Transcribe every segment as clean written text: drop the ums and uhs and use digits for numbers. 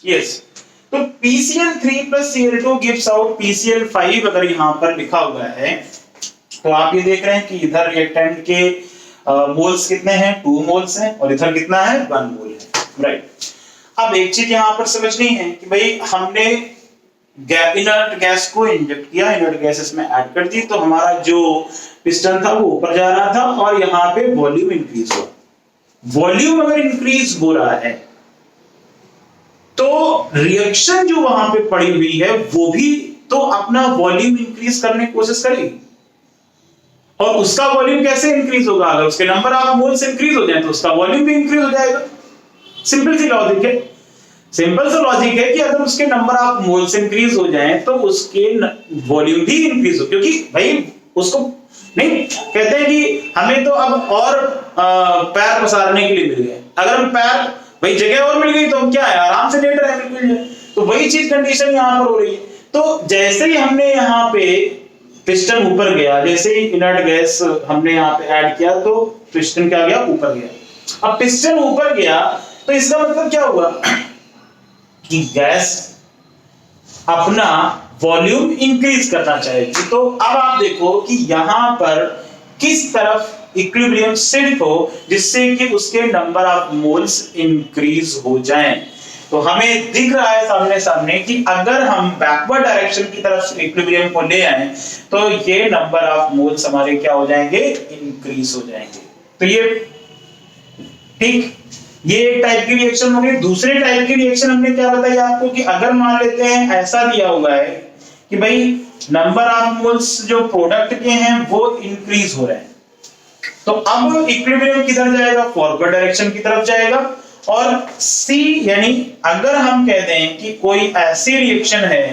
Yes, तो PCl3 plus Cl2 gives out PCl5 अगर यहां पर लिखा हुआ है तो आप ये देख रहे हैं कि इधर रिएक्टेंट के मोल्स कितने हैं, 2 मोल्स हैं, और इधर कितना है, 1 मोल है, राइट। अब एक चीज यहां पर समझनी है कि भाई हमने इनर्ट गैस को इंजेक्ट किया, इनर्ट गैस इसमें ऐड कर दी, तो हमारा जो पिस्टन था वो ऊपर जा रहा था और यहाँ पे वॉल्यूम इंक्रीज हुआ। वॉल्यूम अगर इंक्रीज हो रहा है तो रिएक्शन जो वहां पे पड़ी हुई है वो भी तो अपना वॉल्यूम इंक्रीज करने की कोशिश करेगी, और उसका वॉल्यूम कैसे इंक्रीज होगा, अगर उसके नंबर ऑफ मोल्स इंक्रीज हो जाए तो उसका वॉल्यूम भी इंक्रीज हो जाएगा। सिंपल सी लॉजिक है, सिंपल सा लॉजिक है कि अगर उसके नंबर ऑफ मोल्स इंक्रीज हो जाए तो उसके वॉल्यूम भी इंक्रीज हो, क्योंकि भाई उसको नहीं कहते हैं कि हमें तो अब और पैर पसारने के लिए मिल गए, अगर हम पैर भाई जगह और मिल गई तो हम क्या है, आराम से लेट रहे हैं बिल्कुल, तो वही चीज कंडीशन यहां पर हो रही है। तो जैसे ही हमने यहाँ पे पिस्टन ऊपर गया, जैसे ही इनर्ट गैस हमने यहाँ पे ऐड किया तो पिस्टन क्या गया, ऊपर गया। अब पिस्टन ऊपर गया तो इसका मतलब क्या हुआ कि गैस अपना वॉल्यूम इंक्रीज करना चाहेगी। तो अब आप देखो कि यहां पर किस तरफ इक्विलिब्रियम शिफ्ट हो जिससे कि उसके नंबर ऑफ मोल्स इंक्रीज हो जाएं। तो हमें दिख रहा है सामने सामने कि अगर हम बैकवर्ड डायरेक्शन की तरफ इक्विलिब्रियम को ले आए तो ये नंबर ऑफ मोल्स हमारे क्या हो जाएंगे, इंक्रीज हो जाएंगे। तो ये ठीक, ये एक टाइप की रिएक्शन होगी। दूसरे टाइप की रिएक्शन हमने क्या बताई आपको कि अगर मान लेते हैं ऐसा दिया हुआ है कि भाई नंबर ऑफ मोल्स जो प्रोडक्ट के हैं वो इंक्रीज हो रहे हैं, तो अब इक्विलिब्रियम किधर जाएगा, फॉरवर्ड डायरेक्शन की तरफ जाएगा। और सी यानी अगर हम कहते हैं कि कोई ऐसी रिएक्शन है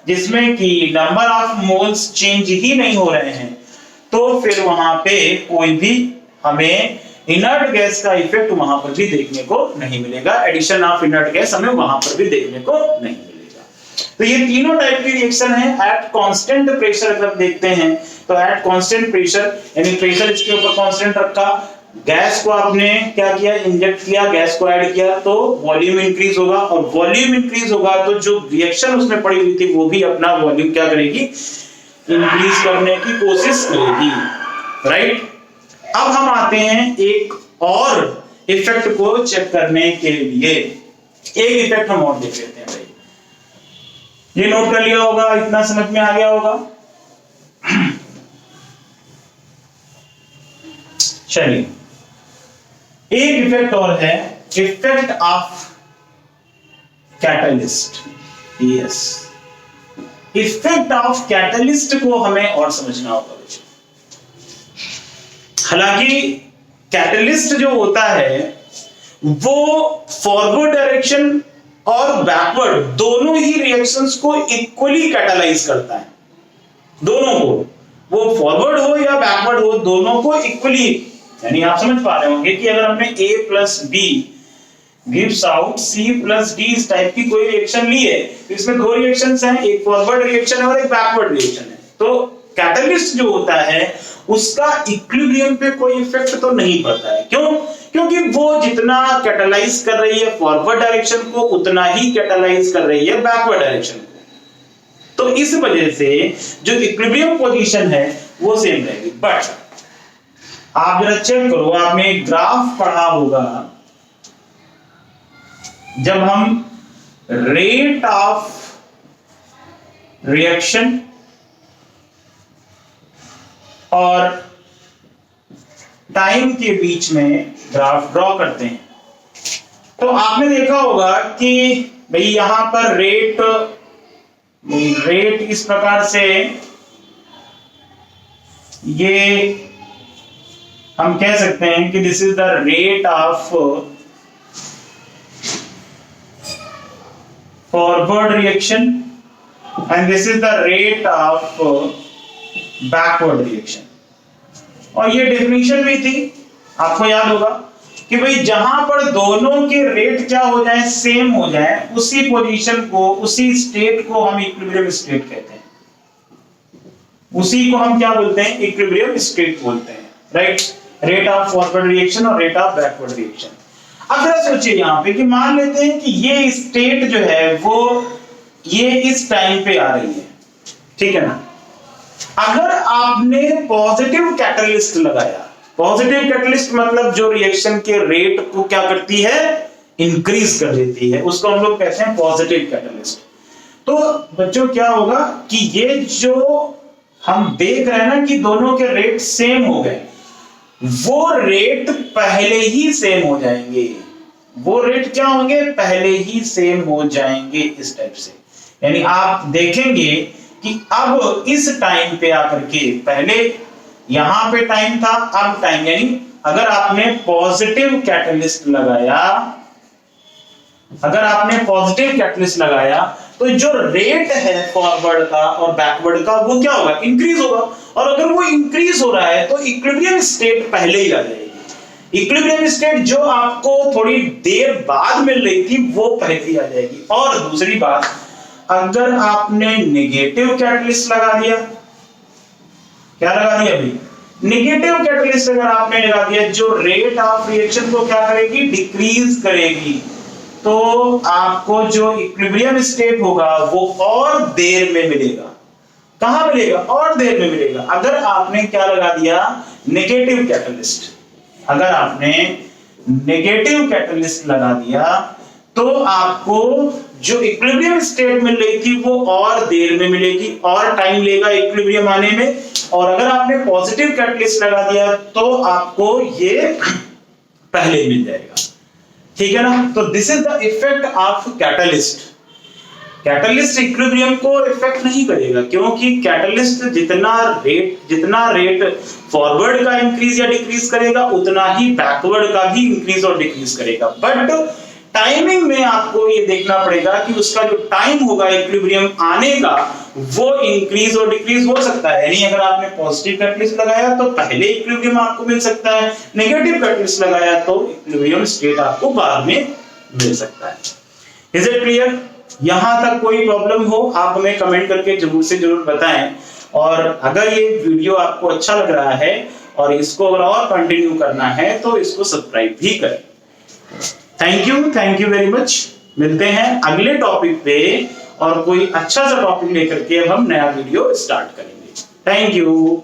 जिसमें कि नंबर ऑफ मोल्स चेंज ही नहीं हो रहे हैं तो फिर वहां पे कोई भी हमें इनर्ट गैस का इफेक्ट वहां पर भी देखने को नहीं मिलेगा, एडिशन ऑफ इनर्ट गैस हमें वहां पर भी देखने को नहीं मिलेगा। तो ये तीनों टाइप की रिएक्शन है एट कांस्टेंट प्रेशर। अगर देखते हैं तो एट कांस्टेंट प्रेशर यानी प्रेशर इसके ऊपर कांस्टेंट रखा, गैस को आपने क्या किया, इंजेक्ट किया, गैस को ऐड किया तो वॉल्यूम इंक्रीज होगा, और वॉल्यूम इंक्रीज होगा तो जो रिएक्शन उसमें पड़ी हुई थी वो भी अपना वॉल्यूम क्या करेगी, इंक्रीज करने की कोशिश करेगी, राइट। अब हम आते हैं एक और इफेक्ट को चेक करने के लिए, एक इफेक्ट हम और देख लेते हैं भाई, ये नोट कर लिया होगा, इतना समझ में आ गया होगा। चलिए एक इफेक्ट और है, effect of catalyst. Yes, effect of catalyst को हमें और समझना होगा। हालांकि कैटलिस्ट जो होता है वो फॉरवर्ड डायरेक्शन और बैकवर्ड दोनों ही रिएक्शंस को इक्वली कैटालाइज करता है, दोनों को, वो फॉरवर्ड हो या बैकवर्ड हो दोनों को इक्वली। यानी आप समझ पा रहे होंगे कि अगर हमने A plus B gives out C plus D इस टाइप की कोई रिएक्शन ली है तो इसमें दो रिएक्शंस हैं, एक फॉरवर्ड रिएक्शन है और एक बैकवर्ड रिएक्शन है। तो कैटलिस्ट जो होता है उसका इक्विलिब्रियम पे कोई इफेक्ट तो नहीं पड़ता है। क्यों? क्योंकि वो जितना कैटालाइज कर रही है फॉरवर्ड डायरेक्शन को उतना ही कैटालाइज कर रही है बैकवर्ड डायरेक्शन को। तो इस वजह से जो इक्विलिब्रियम पोजीशन है वो सेम रहेगी। बट आप जरा चेक करो, आपने ग्राफ पढ़ा होगा जब हम रेट ऑफ रिएक्शन और टाइम के बीच में ग्राफ ड्रॉ करते हैं तो आपने देखा होगा कि भाई यहां पर रेट इस प्रकार से, ये हम कह सकते हैं कि this is the rate of forward reaction and this is the rate of backward reaction. और ये डेफिनेशन भी थी, आपको याद होगा कि भाई जहां पर दोनों के रेट क्या हो जाए, सेम हो जाए, उसी पोजीशन को, उसी स्टेट को हम इक्विलिब्रियम स्टेट कहते हैं। उसी को हम क्या बोलते हैं, इक्विलिब्रियम स्टेट बोलते हैं, right. Rate of forward reaction और रेट ऑफ बैकवर्ड रिएक्शन। अब जरा सोचिए यहाँ पे कि मान लेते हैं कि ये स्टेट जो है वो ये इस टाइम पे आ रही है, ठीक है ना। अगर आपने पॉजिटिव कैटलिस्ट लगाया, पॉजिटिव कैटलिस्ट मतलब जो रिएक्शन के रेट को क्या करती है, इंक्रीज कर देती है, उसको हम लोग कहते हैं पॉजिटिव कैटलिस्ट। तो बच्चों क्या होगा कि ये जो हम देख रहे हैं ना कि दोनों के रेट सेम हो गए, वो रेट पहले ही सेम हो जाएंगे, वो रेट क्या होंगे, पहले ही सेम हो जाएंगे इस टाइप से। यानी आप देखेंगे कि अब इस टाइम पे आकर के, पहले यहां पे टाइम था, अब टाइम, यानी अगर आपने पॉजिटिव कैटलिस्ट लगाया, अगर आपने पॉजिटिव कैटलिस्ट लगाया तो जो रेट है फॉरवर्ड का और बैकवर्ड का वो क्या होगा, इंक्रीज होगा। और अगर वो इंक्रीज हो रहा है तो इक्विलिब्रियम स्टेट पहले ही आ जाएगी, इक्विलिब्रियम स्टेट जो आपको थोड़ी देर बाद मिल रही थी वो पहले ही आ जाएगी। और दूसरी बात, अगर आपने नेगेटिव कैटलिस्ट लगा दिया, क्या लगा दिया भाई, नेगेटिव कैटलिस्ट अगर आपने लगा दिया, जो रेट ऑफ रिएक्शन को क्या करेगी, डिक्रीज करेगी, तो आपको जो इक्विलिब्रियम स्टेट होगा वो और देर में मिलेगा। कहां मिलेगा, और देर में मिलेगा। अगर आपने क्या लगा दिया, नेगेटिव कैटलिस्ट, अगर आपने नेगेटिव कैटलिस्ट लगा दिया तो आपको जो इक्विलिब्रियम स्टेट मिल रही थी वो और देर में मिलेगी, और टाइम लेगा इक्विलिब्रियम आने में। और अगर आपने पॉजिटिव कैटलिस्ट लगा दिया तो आपको ये पहले मिल जाएगा, ठीक है ना। तो this is the effect of catalyst. Catalyst equilibrium को इफेक्ट नहीं करेगा, क्योंकि कैटलिस्ट जितना रेट फॉरवर्ड का इंक्रीज या डिक्रीज करेगा उतना ही बैकवर्ड का भी इंक्रीज और डिक्रीज करेगा। बट टाइमिंग में आपको ये देखना पड़ेगा कि उसका जो टाइम होगा इक्विलिब्रियम आने का वो इंक्रीज और डिक्रीज हो सकता है। यानी अगर आपने पॉजिटिव कैटलिस्ट लगाया तो पहले इक्विलिब्रियम आपको मिल सकता है, नेगेटिव कैटलिस्ट लगाया तो इक्विलिब्रियम स्टेट आपको बाद में मिल सकता है। Is it clear? यहां तक कोई प्रॉब्लम हो आप हमें कमेंट करके जरूर से जरूर बताएं। और अगर ये वीडियो आपको अच्छा लग रहा है और इसको अगर और कंटिन्यू करना है तो इसको सब्सक्राइब भी करें। Thank you very much. मिलते हैं अगले टॉपिक पे और कोई अच्छा सा टॉपिक लेकर के अब हम नया वीडियो स्टार्ट करेंगे। Thank you.